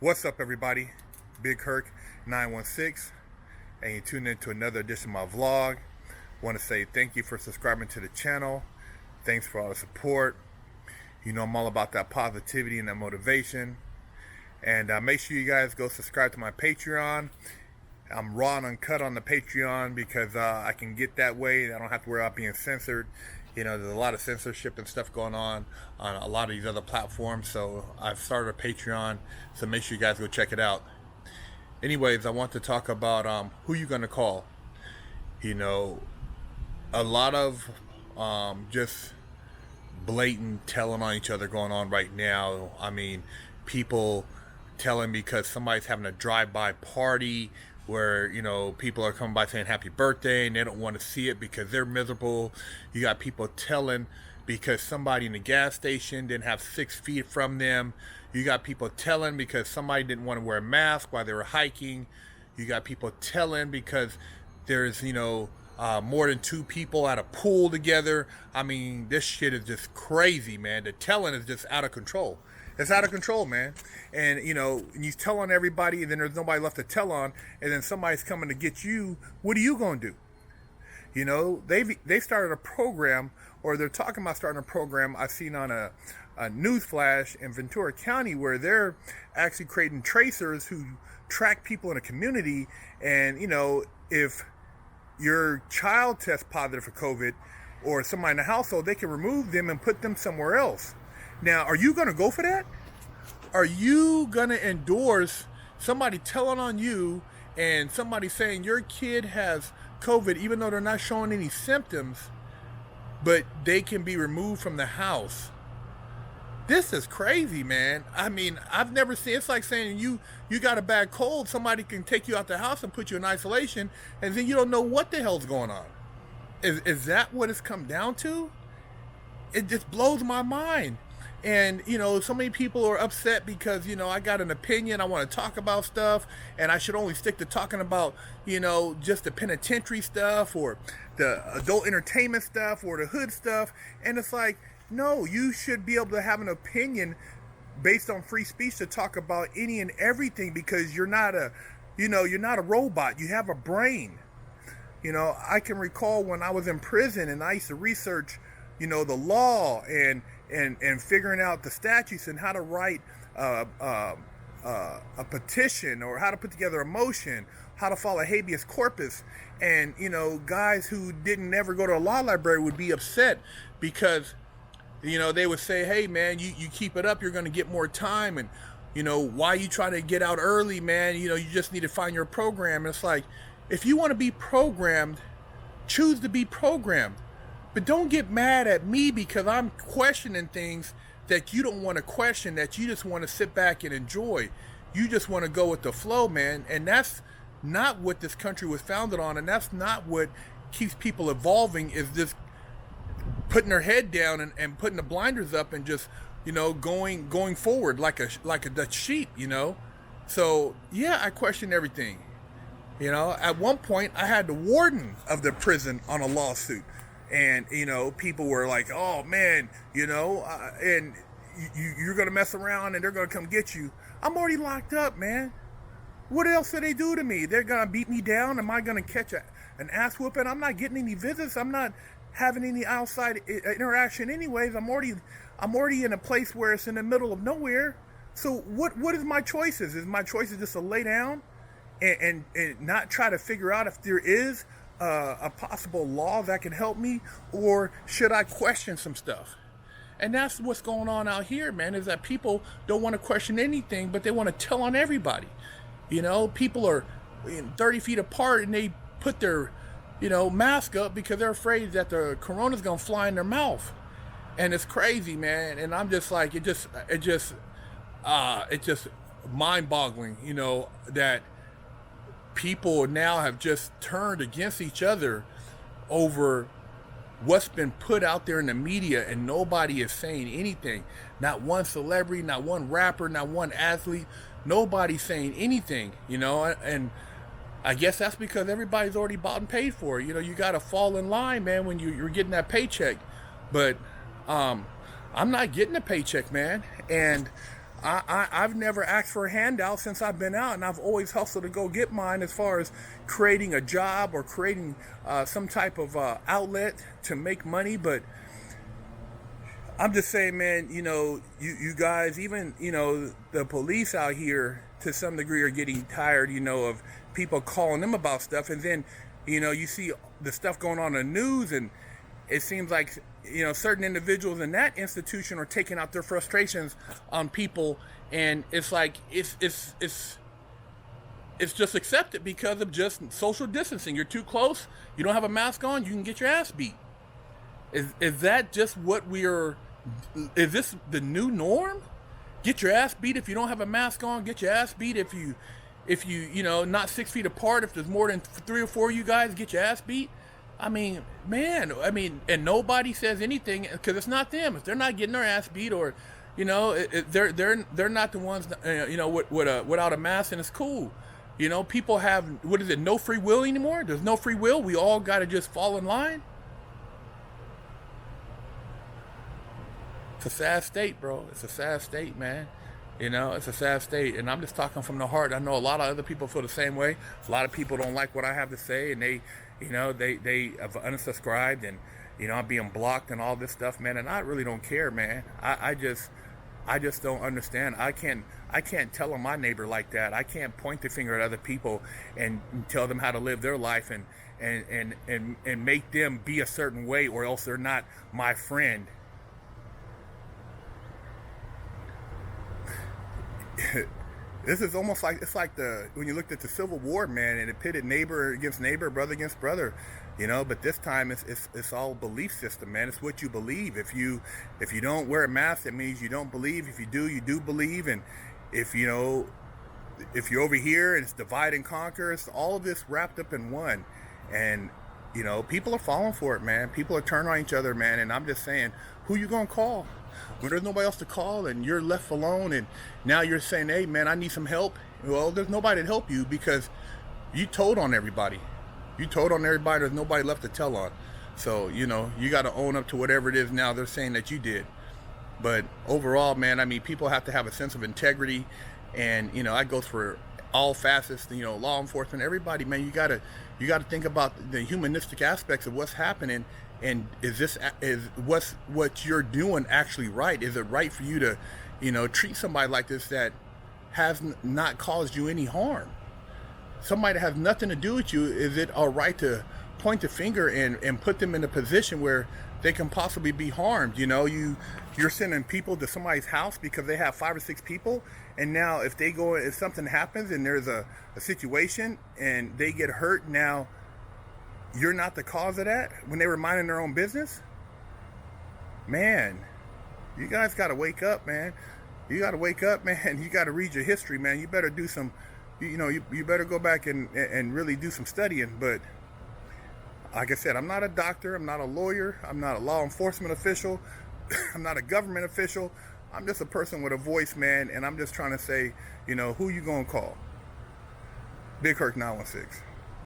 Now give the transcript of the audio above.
What's up, everybody? Big Kirk 916, and you tune in to another edition of my vlog. Want to say thank you for subscribing to the channel. Thanks for all the support. You know I'm all about that positivity and that motivation. And make sure you guys go subscribe to my Patreon. I'm raw and uncut on the Patreon because I can get that way. I don't have to worry about being censored. You know, there's a lot of censorship and stuff going on a lot of these other platforms. So I've started a Patreon, so make sure you guys go check it out. Anyways, I want to talk about who you're going to call. You know, a lot of just blatant telling on each other going on right now. I mean, people telling because somebody's having a drive-by party where, you know, people are coming by saying happy birthday and they don't want to see it because they're miserable. You got people telling because somebody in the gas station didn't have 6 feet from them. You got people telling because somebody didn't want to wear a mask while they were hiking. You got people telling because there's, you know, more than 2 people at a pool together. I mean, this shit is just crazy, man. The telling is just out of control. It's out of control, man. And, you know, you tell on everybody, and then there's nobody left to tell on, and then somebody's coming to get you. What are you going to do? You know, they started a program, or they're talking about starting a program I've seen on a news flash in Ventura County, where they're actually creating tracers who track people in a community. And, you know, if your child tests positive for COVID, or somebody in the household, they can remove them and put them somewhere else. Now, are you going to go for that? Are you going to endorse somebody telling on you and somebody saying your kid has COVID, even though they're not showing any symptoms, but they can be removed from the house? This is crazy, man. I mean, I've never seen, it's like saying you got a bad cold, somebody can take you out the house and put you in isolation, and then you don't know what the hell's going on. Is that what it's come down to? It just blows my mind. And, you know, so many people are upset because, you know, I got an opinion, I want to talk about stuff, and I should only stick to talking about, you know, just the penitentiary stuff or the adult entertainment stuff or the hood stuff. And it's like, no, you should be able to have an opinion based on free speech to talk about any and everything, because you're not a, you know, you're not a robot. You have a brain. You know, I can recall when I was in prison and I used to research, you know, the law and figuring out the statutes and how to write a petition, or how to put together a motion, how to file a habeas corpus. And, you know, guys who didn't never go to a law library would be upset because, you know, they would say, hey, man, you keep it up, you're going to get more time. And, you know, why you try to get out early, man? You know, you just need to find your program. And it's like, if you want to be programmed, choose to be programmed. But don't get mad at me because I'm questioning things that you don't want to question, that you just want to sit back and enjoy. You just want to go with the flow, man. And that's not what this country was founded on. And that's not what keeps people evolving, is just putting their head down and putting the blinders up and just, you know, going forward like a Dutch sheep, you know. So, yeah, I question everything. You know, at one point I had the warden of the prison on a lawsuit. And, you know, people were like, oh, man, you know, and you're going to mess around and they're going to come get you. I'm already locked up, man. What else do they do to me? They're going to beat me down? Am I going to catch an ass whooping? I'm not getting any visits. I'm not having any outside interaction anyways. I'm already in a place where it's in the middle of nowhere. So what is my choices? Is my choices just to lay down and not try to figure out if there is a possible law that can help me, or should I question some stuff? And that's what's going on out here, man, is that people don't want to question anything, but they want to tell on everybody. You know, people are 30 feet apart and they put their, you know, mask up because they're afraid that the corona's gonna fly in their mouth. And it's crazy, man. And I'm just like, it's just mind-boggling, you know, that people now have just turned against each other over what's been put out there in the media, and nobody is saying anything. Not one celebrity, not one rapper, not one athlete, nobody's saying anything, you know. And I guess that's because everybody's already bought and paid for it. You know, you got to fall in line, man, when you're getting that paycheck. But I'm not getting a paycheck, man. And I've never asked for a handout since I've been out, and I've always hustled to go get mine as far as creating a job or creating some type of outlet to make money. But I'm just saying, man, you guys, even, the police out here to some degree are getting tired, of people calling them about stuff. And then, you see the stuff going on in the news, and it seems like, certain individuals in that institution are taking out their frustrations on people. And it's like, it's just accepted because of just social distancing. You're too close, you don't have a mask on, you can get your ass beat. Is that just what is this the new norm? Get your ass beat if you don't have a mask on. Get your ass beat if you not 6 feet apart. If there's more than 3 or 4 of you guys, get your ass beat. I mean, man. And nobody says anything because it's not them. If they're not getting their ass beat, or they're not the ones without a mask, and it's cool. People have, what is it? No free will anymore. There's no free will. We all got to just fall in line. It's a sad state, bro. It's a sad state, man. It's a sad state. And I'm just talking from the heart. I know a lot of other people feel the same way. A lot of people don't like what I have to say, and they have unsubscribed, and, I'm being blocked and all this stuff, man. And I really don't care, man. I just don't understand. I can't tell on my neighbor like that. I can't point the finger at other people and tell them how to live their life and make them be a certain way, or else they're not my friend. This is almost like, it's like when you looked at the Civil War, man, and it pitted neighbor against neighbor, brother against brother, but this time it's all belief system, man. It's what you believe. If you don't wear a mask, that means you don't believe. If you do, you do believe. And if you're over here and it's divide and conquer, it's all of this wrapped up in one. And people are falling for it, man. People are turning on each other, man. And I'm just saying, who you gonna call when there's nobody else to call and you're left alone? And now you're saying, hey, man, I need some help. Well, there's nobody to help you because you told on everybody. There's nobody left to tell on. So, you got to own up to whatever it is now they're saying that you did. But overall, man, people have to have a sense of integrity. And, I go for all facets, law enforcement, everybody, man. You got to think about the humanistic aspects of what's happening. And is what you're doing actually right? Is it right for you to, treat somebody like this that has not caused you any harm? Somebody that has nothing to do with you, is it all right to point the finger and put them in a position where they can possibly be harmed? You're sending people to somebody's house because they have 5 or 6 people, and now if something happens and there's a situation and they get hurt, now you're not the cause of that when they were minding their own business? Man, you guys got to wake up, man. You got to wake up, man. You got to read your history, man. You better do some, you better go back and really do some studying. But like I said, I'm not a doctor. I'm not a lawyer. I'm not a law enforcement official. I'm not a government official. I'm just a person with a voice, man. And I'm just trying to say, who you going to call? Big Herc 916.